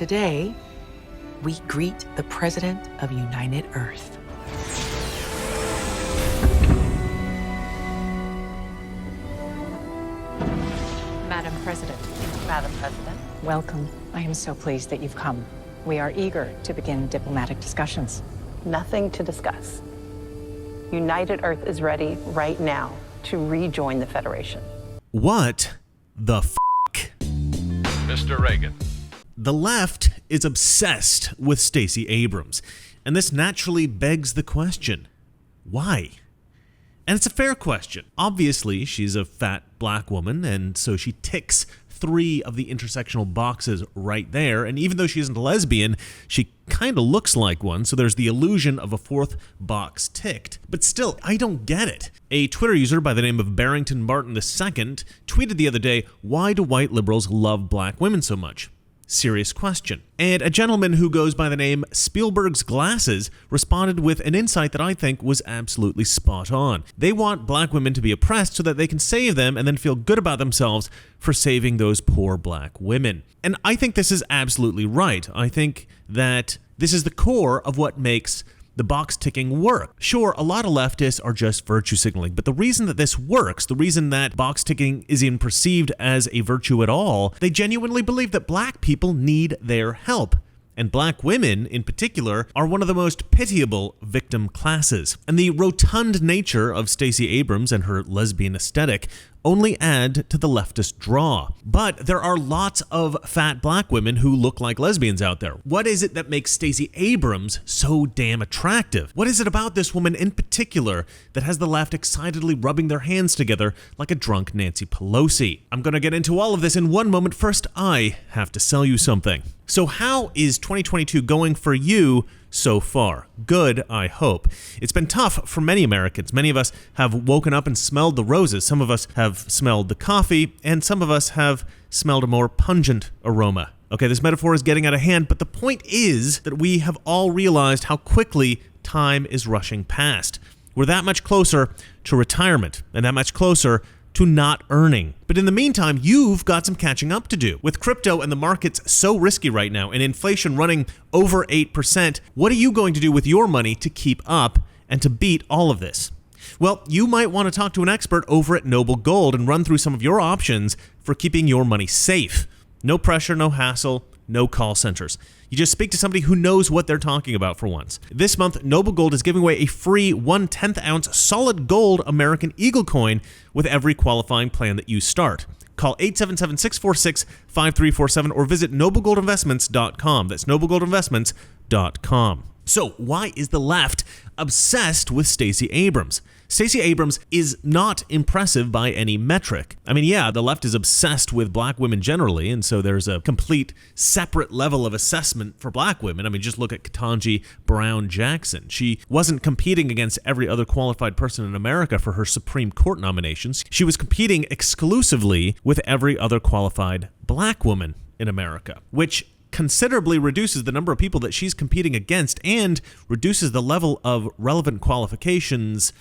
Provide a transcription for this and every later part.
today, we greet the President of United Earth. Madam President. Madam President. Welcome. I am so pleased that you've come. We are eager to begin diplomatic discussions. Nothing to discuss. United Earth is ready right now to rejoin the Federation. What the f***? Mr. Reagan. The left is obsessed with Stacey Abrams, and this naturally begs the question, why? And it's a fair question. Obviously, she's a fat black woman, and so she ticks 3 of the intersectional boxes right there, and even though she isn't a lesbian, she kind of looks like one, so there's the illusion of a 4th box ticked. But still, I don't get it. A Twitter user by the name of Barrington Martin II tweeted the other day, "Why do white liberals love black women so much?" Serious question. And a gentleman who goes by the name Spielberg's Glasses responded with an insight that I think was absolutely spot on. They want black women to be oppressed so that they can save them and then feel good about themselves for saving those poor black women. And I think this is absolutely right. I think that this is the core of what makes the box ticking work. Sure, a lot of leftists are just virtue signaling, but the reason that this works, the reason that box ticking is even perceived as a virtue at all, they genuinely believe that black people need their help. And black women, in particular, are one of the most pitiable victim classes. And the rotund nature of Stacey Abrams and her lesbian aesthetic only add to the leftist draw. But there are lots of fat black women who look like lesbians out there. What is it that makes Stacey Abrams so damn attractive? What is it about this woman in particular that has the left excitedly rubbing their hands together like a drunk Nancy Pelosi? I'm gonna get into all of this in one moment. First, I have to sell you something. So how is 2022 going for you so far? Good, I hope. It's been tough for many Americans. Many of us have woken up and smelled the roses. Some of us have smelled the coffee, and some of us have smelled a more pungent aroma. Okay, this metaphor is getting out of hand, but the point is that we have all realized how quickly time is rushing past. We're that much closer to retirement, and that much closer to not earning. But in the meantime, you've got some catching up to do. With crypto and the markets so risky right now and inflation running over 8%, what are you going to do with your money to keep up and to beat all of this? Well, you might want to talk to an expert over at Noble Gold and run through some of your options for keeping your money safe. No pressure, no hassle, no call centers. You just speak to somebody who knows what they're talking about for once. This month, Noble Gold is giving away a free 1/10 ounce solid gold American Eagle coin with every qualifying plan that you start. Call 877-646-5347 or visit noblegoldinvestments.com. That's noblegoldinvestments.com. So why is the left obsessed with Stacey Abrams? Stacey Abrams is not impressive by any metric. I mean, yeah, the left is obsessed with black women generally, and so there's a complete separate level of assessment for black women. I mean, just look at Ketanji Brown Jackson. She wasn't competing against every other qualified person in America for her Supreme Court nominations. She was competing exclusively with every other qualified black woman in America, which considerably reduces the number of people that she's competing against and reduces the level of relevant qualifications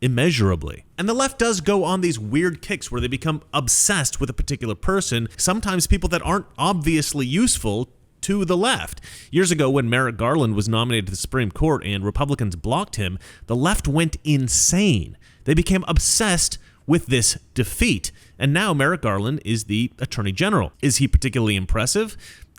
immeasurably. And the left does go on these weird kicks where they become obsessed with a particular person, sometimes people that aren't obviously useful to the left. Years ago, when Merrick Garland was nominated to the Supreme Court and Republicans blocked him, the left went insane. They became obsessed with this defeat. And now Merrick Garland is the Attorney General. Is he particularly impressive?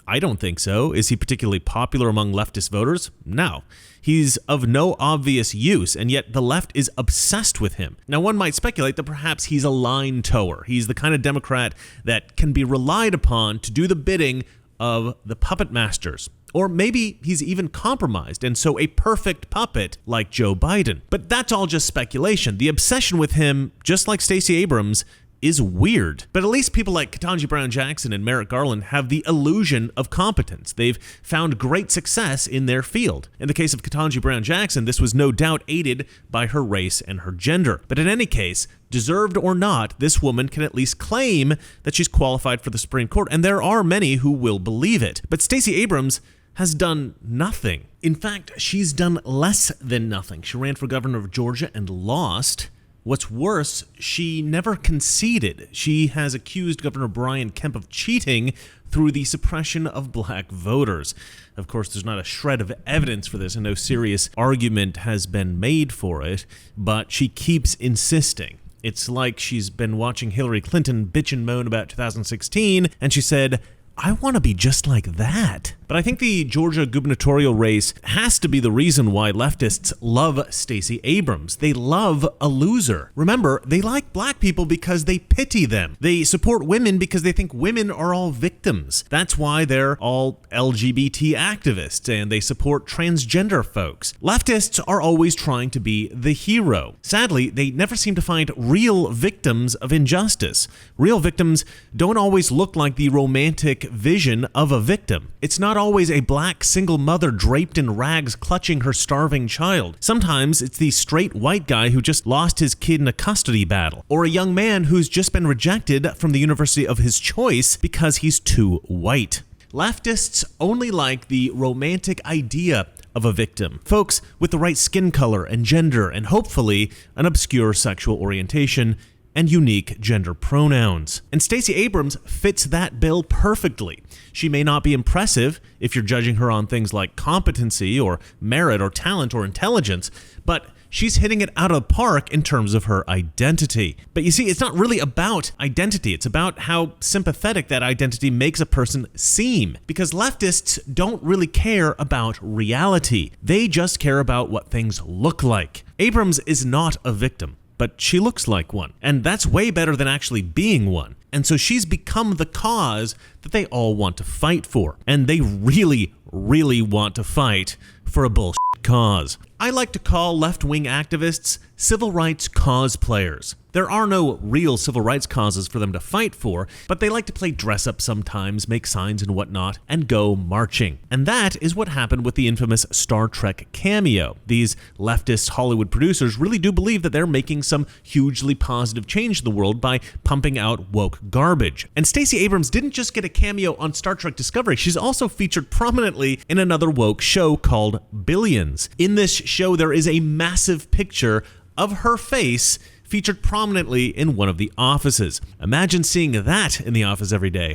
I don't think so. Is he particularly popular among leftist voters? No. He's of no obvious use, and yet the left is obsessed with him. Now, one might speculate that perhaps he's a line tower. He's the kind of Democrat that can be relied upon to do the bidding of the puppet masters. Or maybe he's even compromised, and so a perfect puppet like Joe Biden. But that's all just speculation. The obsession with him, just like Stacey Abrams, is weird. But at least people like Ketanji Brown Jackson and Merrick Garland have the illusion of competence. They've found great success in their field. In the case of Ketanji Brown Jackson, this was no doubt aided by her race and her gender. But in any case, deserved or not, this woman can at least claim that she's qualified for the Supreme Court, and there are many who will believe it. But Stacey Abrams has done nothing. In fact, she's done less than nothing. She ran for governor of Georgia and lost. What's worse, she never conceded. She has accused Governor Brian Kemp of cheating through the suppression of black voters. Of course, there's not a shred of evidence for this, and no serious argument has been made for it, but she keeps insisting. It's like she's been watching Hillary Clinton bitch and moan about 2016, and she said, I want to be just like that. But I think the Georgia gubernatorial race has to be the reason why leftists love Stacey Abrams. They love a loser. Remember, they like black people because they pity them. They support women because they think women are all victims. That's why they're all LGBT activists, and they support transgender folks. Leftists are always trying to be the hero. Sadly, they never seem to find real victims of injustice. Real victims don't always look like the romantic vision of a victim. It's not always a black single mother draped in rags clutching her starving child. Sometimes it's the straight white guy who just lost his kid in a custody battle, or a young man who's just been rejected from the university of his choice because he's too white. Leftists only like the romantic idea of a victim. Folks with the right skin color and gender, and hopefully an obscure sexual orientation and unique gender pronouns. And Stacey Abrams fits that bill perfectly. She may not be impressive if you're judging her on things like competency or merit or talent or intelligence, but she's hitting it out of the park in terms of her identity. But you see, it's not really about identity. It's about how sympathetic that identity makes a person seem. Because leftists don't really care about reality. They just care about what things look like. Abrams is not a victim, but she looks like one. And that's way better than actually being one. And so she's become the cause that they all want to fight for. And they really, really want to fight for a bullshit cause. I like to call left-wing activists civil rights cosplayers. There are no real civil rights causes for them to fight for, but they like to play dress-up sometimes, make signs and whatnot, and go marching. And that is what happened with the infamous Star Trek cameo. These leftist Hollywood producers really do believe that they're making some hugely positive change in the world by pumping out woke garbage. And Stacey Abrams didn't just get a cameo on Star Trek Discovery, she's also featured prominently in another woke show called Billions. In this show, there is a massive picture of her face featured prominently in one of the offices. Imagine seeing that in the office every day.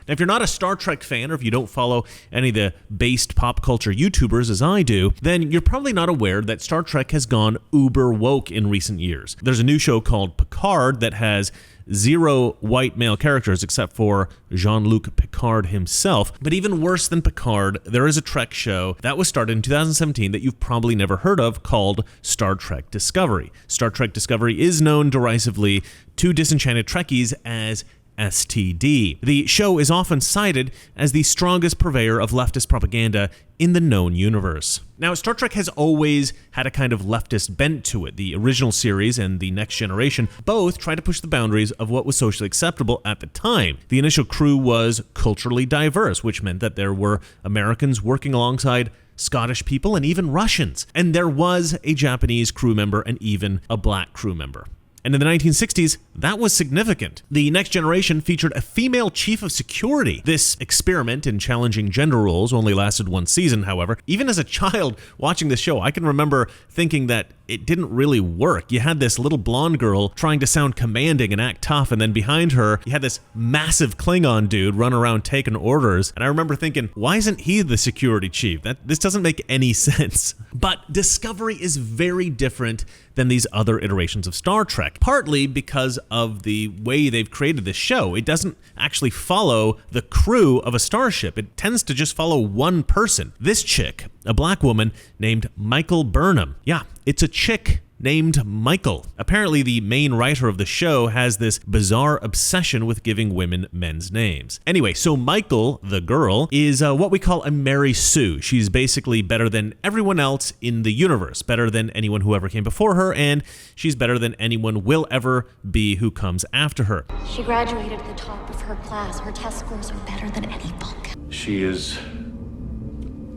Now, if you're not a Star Trek fan, or if you don't follow any of the based pop culture YouTubers as I do, then you're probably not aware that Star Trek has gone uber woke in recent years. There's a new show called Picard that has 0 white male characters except for Jean-Luc Picard himself. But even worse than Picard, there is a Trek show that was started in 2017 that you've probably never heard of called Star Trek Discovery. Star Trek Discovery is known derisively to disenchanted Trekkies as STD. The show is often cited as the strongest purveyor of leftist propaganda in the known universe. Now, Star Trek has always had a kind of leftist bent to it. The original series and The Next Generation both tried to push the boundaries of what was socially acceptable at the time. The initial crew was culturally diverse, which meant that there were Americans working alongside Scottish people and even Russians. And there was a Japanese crew member and even a black crew member. And in the 1960s, that was significant. The Next Generation featured a female chief of security. This experiment in challenging gender roles only lasted one season, however. Even as a child watching this show, I can remember thinking that it didn't really work. You had this little blonde girl trying to sound commanding and act tough, and then behind her, you had this massive Klingon dude run around taking orders. And I remember thinking, why isn't he the security chief? This doesn't make any sense. But Discovery is very different than these other iterations of Star Trek, partly because of the way they've created this show. It doesn't actually follow the crew of a starship. It tends to just follow one person. This chick, a black woman named Michael Burnham. Yeah, it's a chick named Michael. Apparently, the main writer of the show has this bizarre obsession with giving women men's names. Anyway, so Michael, the girl, is what we call a Mary Sue. She's basically better than everyone else in the universe, better than anyone who ever came before her, and she's better than anyone will ever be who comes after her. She graduated at the top of her class. Her test scores are better than any book. She is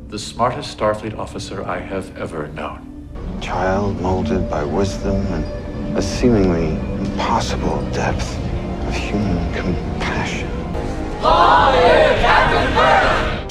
the smartest Starfleet officer I have ever known. Child molded by wisdom and a seemingly impossible depth of human compassion.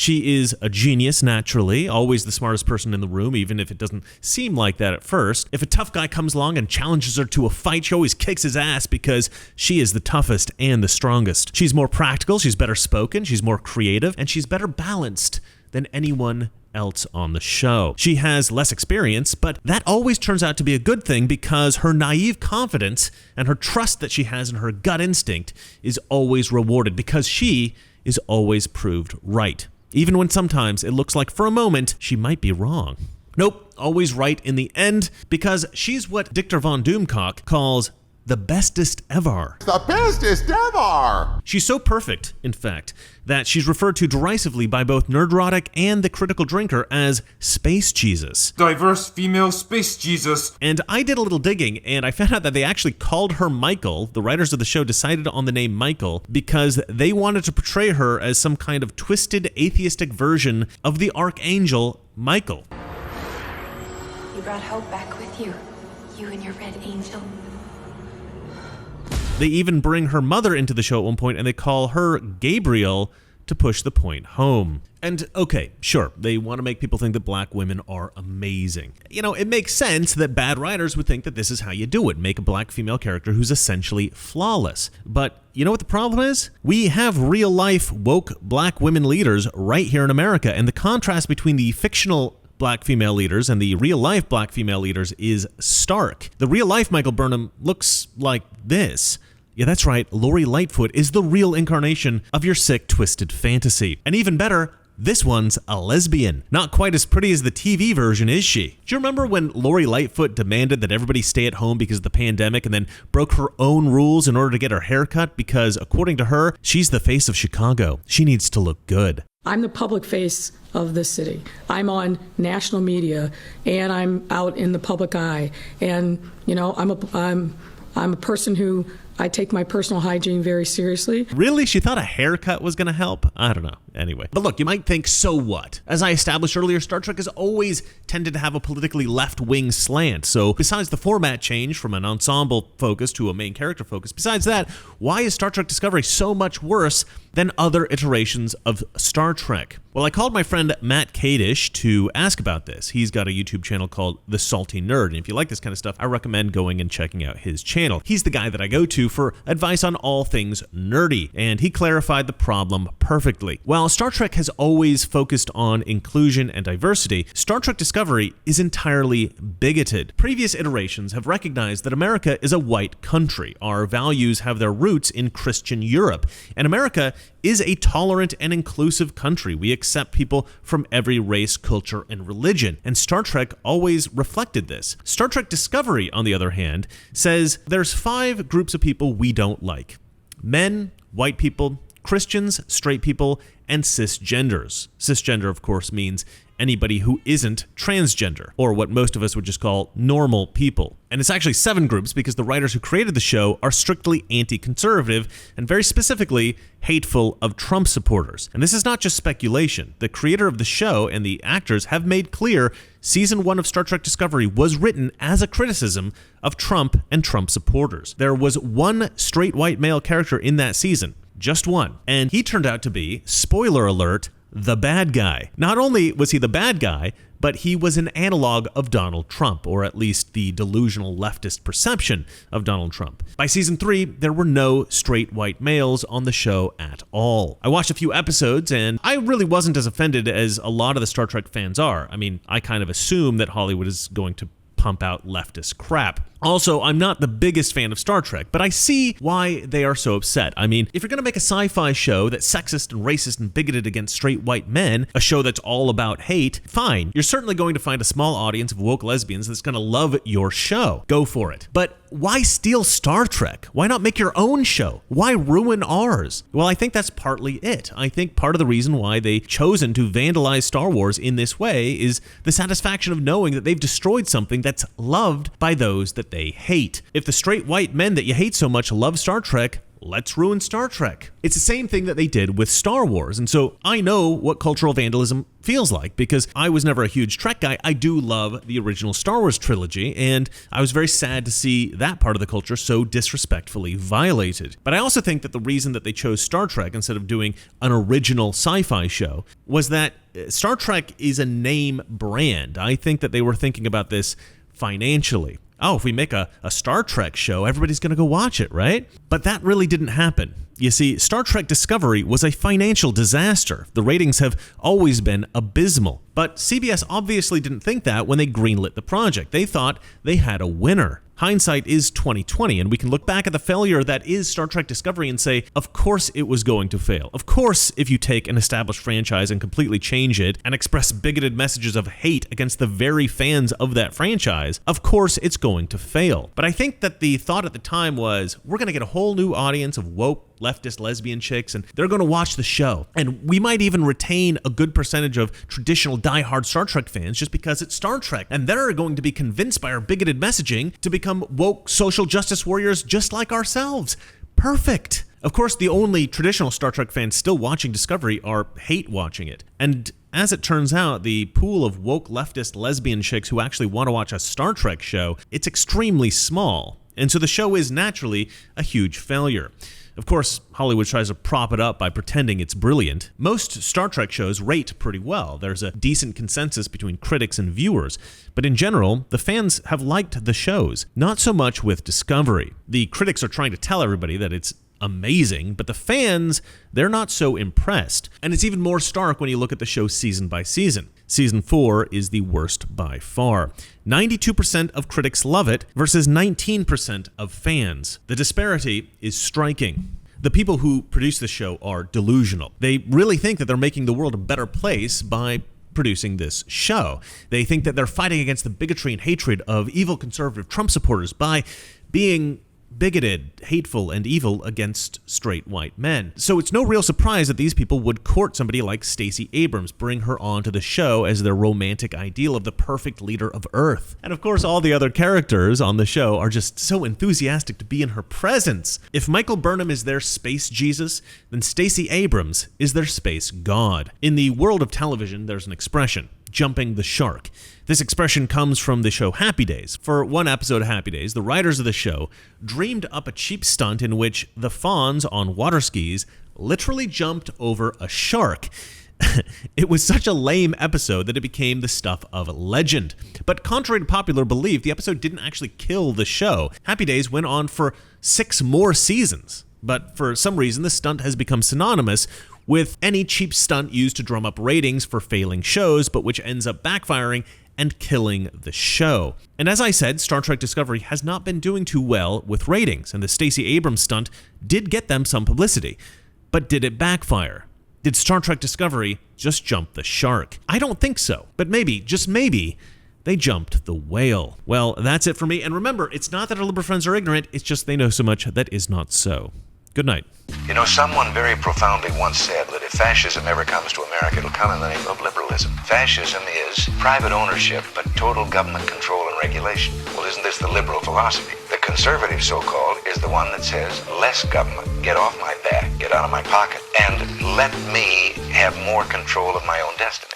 She is a genius naturally, always the smartest person in the room, even if it doesn't seem like that at first. If a tough guy comes along and challenges her to a fight, she always kicks his ass because she is the toughest and the strongest. She's more practical, she's better spoken, she's more creative, and she's better balanced than anyone else on the show. She has less experience, but that always turns out to be a good thing because her naive confidence and her trust that she has in her gut instinct is always rewarded because she is always proved right, even when sometimes it looks like for a moment she might be wrong. Nope, always right in the end because she's what Dictor von Doomcock calls the bestest ever. The bestest ever! She's so perfect, in fact, that she's referred to derisively by both Nerdrotic and the Critical Drinker as Space Jesus. Diverse female Space Jesus. And I did a little digging, and I found out that they actually called her Michael. The writers of the show decided on the name Michael because they wanted to portray her as some kind of twisted, atheistic version of the Archangel Michael. You brought hope back with you. You and your red angel. They even bring her mother into the show at one point, and they call her Gabriel to push the point home. And okay, sure, they want to make people think that black women are amazing. You know, it makes sense that bad writers would think that this is how you do it, make a black female character who's essentially flawless. But you know what the problem is? We have real-life woke black women leaders right here in America, and the contrast between the fictional black female leaders and the real-life black female leaders is stark. The real-life Michael Burnham looks like this. Yeah, that's right, Lori Lightfoot is the real incarnation of your sick, twisted fantasy. And even better, this one's a lesbian. Not quite as pretty as the TV version, is she? Do you remember when Lori Lightfoot demanded that everybody stay at home because of the pandemic and then broke her own rules in order to get her hair cut because, according to her, she's the face of Chicago. She needs to look good. I'm the public face of this city. I'm on national media and I'm out in the public eye. And, you know, I'm a person who I take my personal hygiene very seriously. Really? She thought a haircut was going to help? I don't know. Anyway. But look, you might think, so what? As I established earlier, Star Trek has always tended to have a politically left-wing slant. So besides the format change from an ensemble focus to a main character focus, besides that, why is Star Trek Discovery so much worse than other iterations of Star Trek? Well, I called my friend Matt Kadish to ask about this. He's got a YouTube channel called The Salty Nerd, and if you like this kind of stuff, I recommend going and checking out his channel. He's the guy that I go to for advice on all things nerdy, and he clarified the problem perfectly. While Star Trek has always focused on inclusion and diversity, Star Trek Discovery is entirely bigoted. Previous iterations have recognized that America is a white country. Our values have their roots in Christian Europe, and America is a tolerant and inclusive country. We accept people from every race, culture, and religion, and Star Trek always reflected this. Star Trek Discovery, on the other hand, says there's 5 groups of people we don't like: men, white people, Christians, straight people, and cisgenders. Cisgender, of course, means anybody who isn't transgender, or what most of us would just call normal people. And it's actually 7 groups because the writers who created the show are strictly anti-conservative and very specifically hateful of Trump supporters. And this is not just speculation. The creator of the show and the actors have made clear Season 1 of Star Trek Discovery was written as a criticism of Trump and Trump supporters. There was one straight white male character in that season, just one, and he turned out to be, spoiler alert, the bad guy. Not only was he the bad guy, but he was an analog of Donald Trump, or at least the delusional leftist perception of Donald Trump. By season 3, there were no straight white males on the show at all. I watched a few episodes, and I really wasn't as offended as a lot of the Star Trek fans are. I mean, I kind of assume that Hollywood is going to pump out leftist crap. Also, I'm not the biggest fan of Star Trek, but I see why they are so upset. I mean, if you're going to make a sci-fi show that's sexist and racist and bigoted against straight white men, a show that's all about hate, fine. You're certainly going to find a small audience of woke lesbians that's going to love your show. Go for it. But why steal Star Trek? Why not make your own show? Why ruin ours? Well, I think that's partly it. I think part of the reason why they've chosen to vandalize Star Wars in this way is the satisfaction of knowing that they've destroyed something that's loved by those that they hate. If the straight white men that you hate so much love Star Trek, let's ruin Star Trek. It's the same thing that they did with Star Wars. And so I know what cultural vandalism feels like because I was never a huge Trek guy. I do love the original Star Wars trilogy, and I was very sad to see that part of the culture so disrespectfully violated. But I also think that the reason that they chose Star Trek instead of doing an original sci-fi show was that Star Trek is a name brand. I think that they were thinking about this financially. Oh, if we make a Star Trek show, everybody's going to go watch it, right? But that really didn't happen. You see, Star Trek Discovery was a financial disaster. The ratings have always been abysmal. But CBS obviously didn't think that when they greenlit the project. They thought they had a winner. Hindsight is 2020, and we can look back at the failure that is Star Trek Discovery and say, of course it was going to fail. Of course, if you take an established franchise and completely change it and express bigoted messages of hate against the very fans of that franchise, of course it's going to fail. But I think that the thought at the time was, we're going to get a whole new audience of woke, leftist lesbian chicks, and they're going to watch the show. And we might even retain a good percentage of traditional diehard Star Trek fans just because it's Star Trek. And they're going to be convinced by our bigoted messaging to become woke social justice warriors just like ourselves. Perfect. Of course, the only traditional Star Trek fans still watching Discovery are hate watching it. And as it turns out, the pool of woke leftist lesbian chicks who actually want to watch a Star Trek show, it's extremely small. And so the show is naturally a huge failure. Of course, Hollywood tries to prop it up by pretending it's brilliant. Most Star Trek shows rate pretty well. There's a decent consensus between critics and viewers. But in general, the fans have liked the shows. Not so much with Discovery. The critics are trying to tell everybody that it's amazing, but the fans, they're not so impressed. And it's even more stark when you look at the show season by season. Season 4 is the worst by far. 92% of critics love it versus 19% of fans. The disparity is striking. The people who produce the show are delusional. They really think that they're making the world a better place by producing this show. They think that they're fighting against the bigotry and hatred of evil conservative Trump supporters by being bigoted, hateful, and evil against straight white men. So it's no real surprise that these people would court somebody like Stacey Abrams, bring her onto the show as their romantic ideal of the perfect leader of Earth. And of course, all the other characters on the show are just so enthusiastic to be in her presence. If Michael Burnham is their space Jesus, then Stacey Abrams is their space God. In the world of television, there's an expression, jumping the shark. This expression comes from the show Happy Days. For one episode of Happy Days, the writers of the show dreamed up a cheap stunt in which the Fonz on water skis literally jumped over a shark. It was such a lame episode that it became the stuff of legend. But contrary to popular belief, the episode didn't actually kill the show. Happy Days went on for 6 more seasons. But for some reason, the stunt has become synonymous with any cheap stunt used to drum up ratings for failing shows, but which ends up backfiring and killing the show. And as I said, Star Trek Discovery has not been doing too well with ratings, and the Stacey Abrams stunt did get them some publicity. But did it backfire? Did Star Trek Discovery just jump the shark? I don't think so, but maybe, just maybe, they jumped the whale. Well, that's it for me, and remember, it's not that our liberal friends are ignorant, it's just they know so much that is not so. Good night. You know, someone very profoundly once said that if fascism ever comes to America, it'll come in the name of liberalism. Fascism is private ownership, but total government control and regulation. Well, isn't this the liberal philosophy? The conservative, so-called, is the one that says, less government, get off my back, get out of my pocket, and let me have more control of my own destiny.